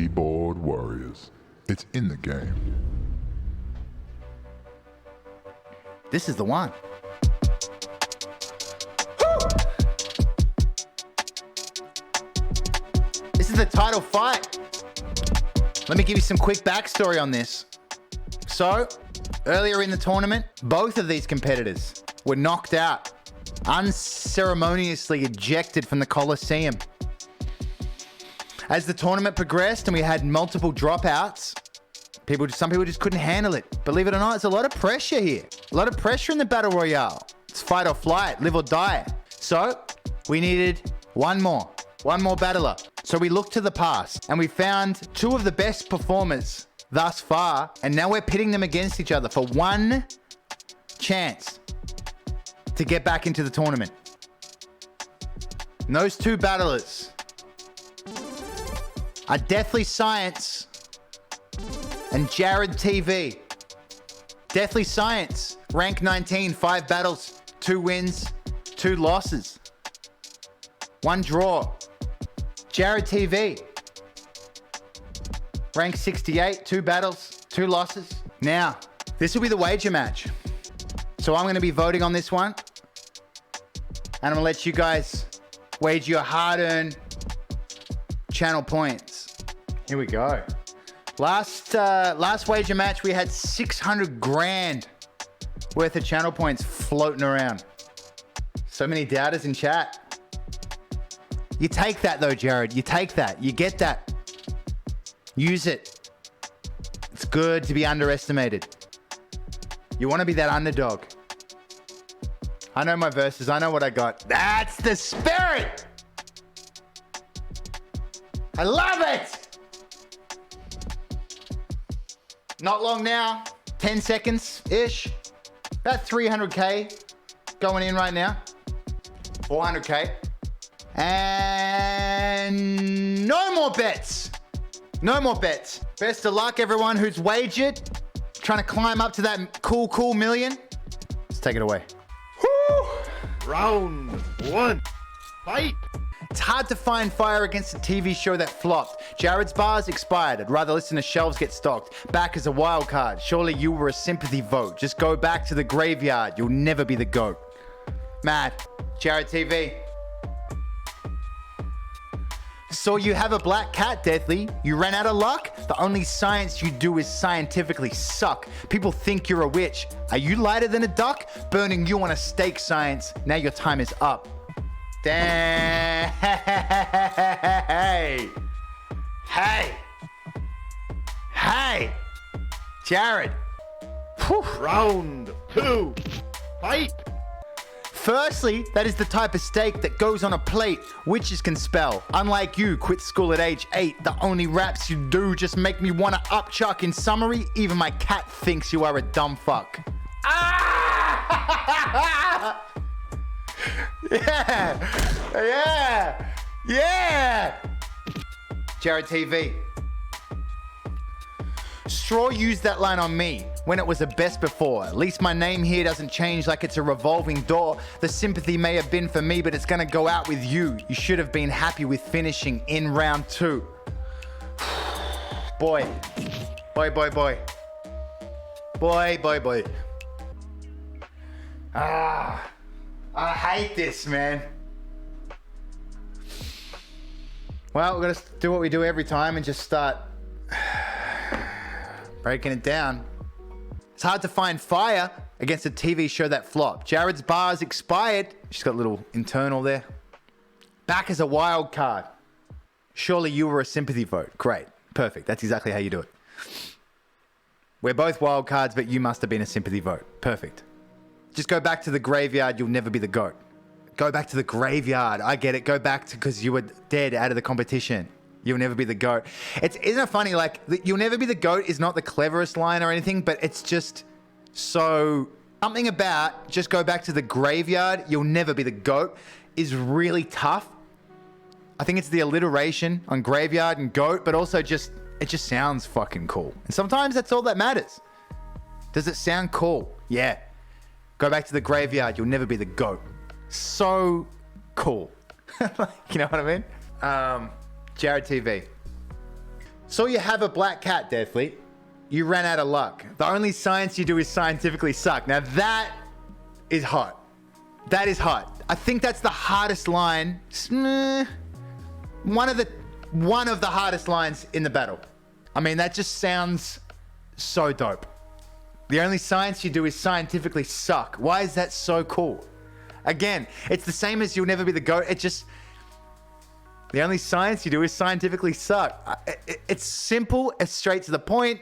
Keyboard warriors. It's in the game. This is the one. This is the title fight. Let me give you some quick backstory on this. So, earlier in the tournament, both of these competitors were knocked out, unceremoniously ejected from the Coliseum. As the tournament progressed and we had multiple dropouts, some people just couldn't handle it. Believe it or not, there's a lot of pressure here. A lot of pressure in the Battle Royale. It's fight or flight, live or die. So, we needed one more battler. So we looked to the past and we found two of the best performers thus far, and now we're pitting them against each other for one chance to get back into the tournament. And those two battlers are Deathly Science and JarrodTV. Deathly Science, rank 19, 5 battles, 2 wins, 2 losses, 1 draw. JarrodTV, rank 68, 2 battles, 2 losses. Now, this will be the wager match. So I'm going to be voting on this one, and I'm going to let you guys wager your hard-earned channel points. Here we go. Last wager match, we had 600 grand worth of channel points floating around. So many doubters in chat. You take that though, Jarrod. You take that. You get that. Use it. It's good to be underestimated. You want to be that underdog. I know my verses. I know what I got. That's the spirit. I love it. Not long now. 10 seconds-ish. About 300K going in right now. 400K. And no more bets. No more bets. Best of luck, everyone who's wagered. Trying to climb up to that cool million. Let's take it away. Woo! Round 1. Fight! It's hard to find fire against a TV show that flopped. Jarrod's bars expired. I'd rather listen to shelves get stocked. Back as a wild card. Surely you were a sympathy vote. Just go back to the graveyard. You'll never be the GOAT. Mad. JarrodTV. So you have a black cat, Deathly. You ran out of luck? The only science you do is scientifically suck. People think you're a witch. Are you lighter than a duck? Burning you on a stake, Science. Now your time is up. Damn. Hey. Jarrod. Whew. Round 2. Fight! Firstly, that is the type of steak that goes on a plate witches can spell. Unlike you, quit school at age 8. The only raps you do just make me want to upchuck. In summary, even my cat thinks you are a dumb fuck. Ah! Yeah! JarrodTV. Straw used that line on me when it was a best before. At least my name here doesn't change like it's a revolving door. The sympathy may have been for me, but it's gonna go out with you. You should have been happy with finishing in round 2. Boy. Ah, I hate this, man. Well, we're gonna do what we do every time and just start breaking it down. It's hard to find fire against a TV show that flopped. Jarrod's bars expired. She's got a little internal there. Back as a wild card. Surely you were a sympathy vote. Great. Perfect. That's exactly how you do it. We're both wild cards, but you must have been a sympathy vote. Perfect. Just go back to the graveyard. You'll never be the GOAT. Go back to the graveyard. I get it. Go back to because you were dead out of the competition. You'll never be the GOAT. Isn't it funny? Like, you'll never be the GOAT is not the cleverest line or anything, but it's just so something about just go back to the graveyard. You'll never be the GOAT is really tough. I think it's the alliteration on graveyard and GOAT, but also just it just sounds fucking cool. And sometimes that's all that matters. Does it sound cool? Yeah. Go back to the graveyard. You'll never be the GOAT. So cool. You know what I mean? JarrodTV. So you have a black cat, Deathly. You ran out of luck. The only science you do is scientifically suck. Now that is hot. That is hot. I think that's the hardest line. One of the hardest lines in the battle. I mean, that just sounds so dope. The only science you do is scientifically suck. Why is that so cool? Again, it's the same as you'll never be the GOAT. The only science you do is scientifically suck. It's simple, it's straight to the point.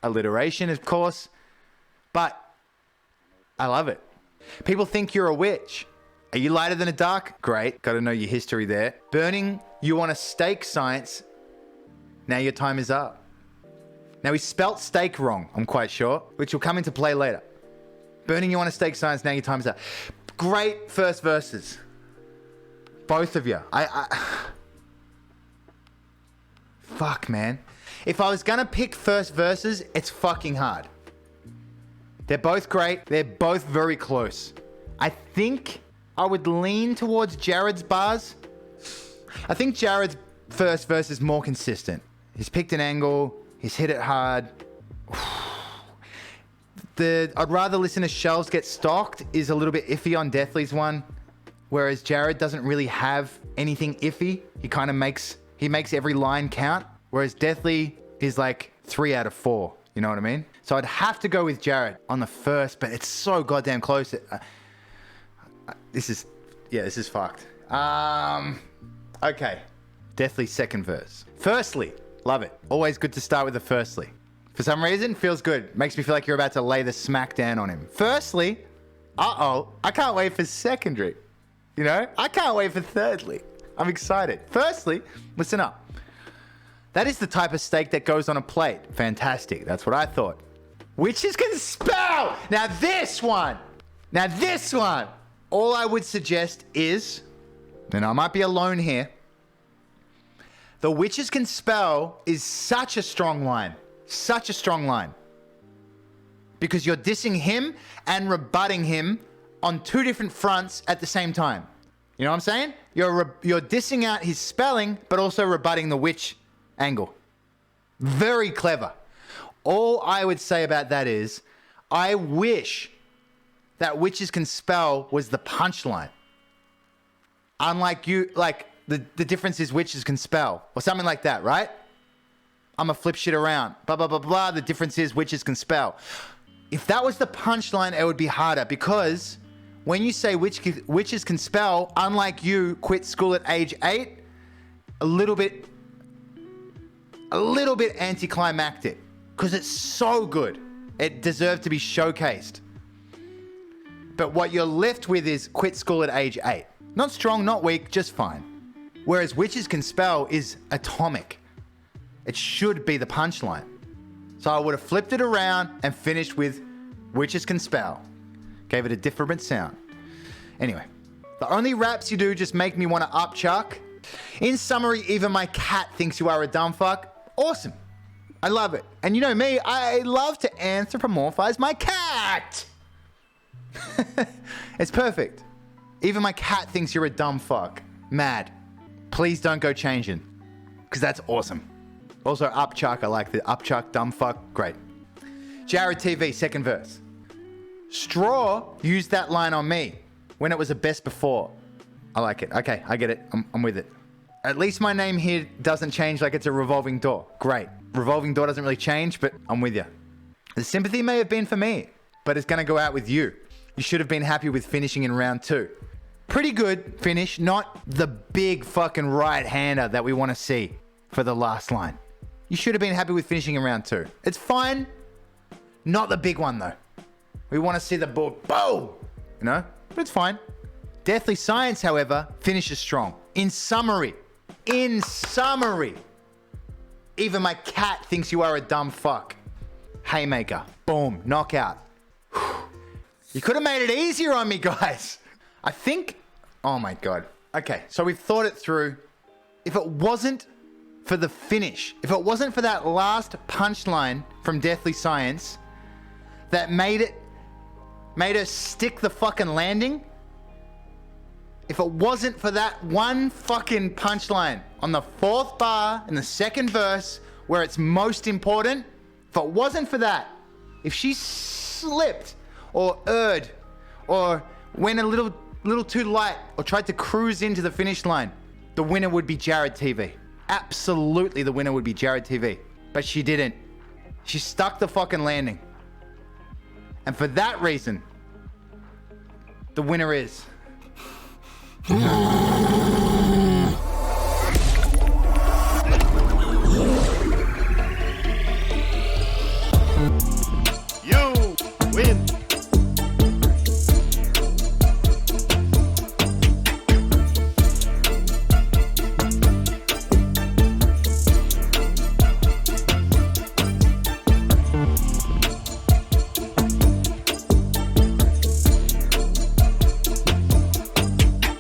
Alliteration, of course. But I love it. People think you're a witch. Are you lighter than a dark? Great. Got to know your history there. Burning you on a stake science. Now your time is up. Now he spelt steak wrong, I'm quite sure, which will come into play later. Burning you on a stake science. Now your time is up. Great first verses. Both of you. Fuck, man. If I was gonna pick first verses, it's fucking hard. They're both great. They're both very close. I think I would lean towards Jarrod's bars. I think Jarrod's first verse is more consistent. He's picked an angle. He's hit it hard. I'd rather listen to Shelves Get Stocked is a little bit iffy on Deathly's one. Whereas Jarrod doesn't really have anything iffy. He makes every line count. Whereas Deathly is like 3 out of 4. You know what I mean? So I'd have to go with Jarrod on the first, but it's so goddamn close. This is fucked. Okay. Deathly's second verse. Firstly, love it. Always good to start with the firstly. For some reason, feels good. Makes me feel like you're about to lay the smack down on him. Firstly, I can't wait for secondary. You know? I can't wait for thirdly. I'm excited. Firstly, listen up. That is the type of steak that goes on a plate. Fantastic. That's what I thought. Witches can spell! Now this one, all I would suggest is, and I might be alone here, the witches can spell is such a strong line. Such a strong line. Because you're dissing him and rebutting him on 2 different fronts at the same time. You know what I'm saying? You're dissing out his spelling, but also rebutting the witch angle. Very clever. All I would say about that is, I wish that witches can spell was the punchline. Unlike you, like the difference is witches can spell or something like that, right? I'm gonna flip shit around. Blah, blah, blah, blah. The difference is witches can spell. If that was the punchline, it would be harder because when you say witches can spell, unlike you quit school at age 8, a little bit anticlimactic because it's so good. It deserved to be showcased. But what you're left with is quit school at age 8. Not strong, not weak, just fine. Whereas witches can spell is atomic. It should be the punchline. So I would have flipped it around and finished with witches can spell. Gave it a different sound. Anyway, the only raps you do just make me want to upchuck. In summary, even my cat thinks you are a dumb fuck. Awesome. I love it. And you know me, I love to anthropomorphize my cat. It's perfect. Even my cat thinks you're a dumb fuck. Mad. Please don't go changing. Because that's awesome. Also, upchuck. I like the upchuck, dumb fuck. Great. JarrodTV, second verse. Straw used that line on me when it was a best before. I like it. Okay, I get it. I'm with it. At least my name here doesn't change like it's a revolving door. Great. Revolving door doesn't really change, but I'm with you. The sympathy may have been for me, but it's going to go out with you. You should have been happy with finishing in round 2. Pretty good finish, not the big fucking right-hander that we want to see for the last line. You should have been happy with finishing in round 2. It's fine. Not the big one, though. We want to see the ball, boom, you know? But it's fine. Deathly Science, however, finishes strong. In summary, even my cat thinks you are a dumb fuck. Haymaker, boom, knockout. You could have made it easier on me, guys. I think, oh my God. Okay, so we've thought it through. If it wasn't for the finish, if it wasn't for that last punchline from Deathly Science that made her stick the fucking landing, if it wasn't for that one fucking punchline on the 4th bar in the second verse where it's most important, if it wasn't for that, if she slipped or erred or went a little too light or tried to cruise into the finish line, the winner would be JarrodTV. Absolutely, the winner would be JarrodTV. But she didn't. She stuck the fucking landing. And for that reason, the winner is...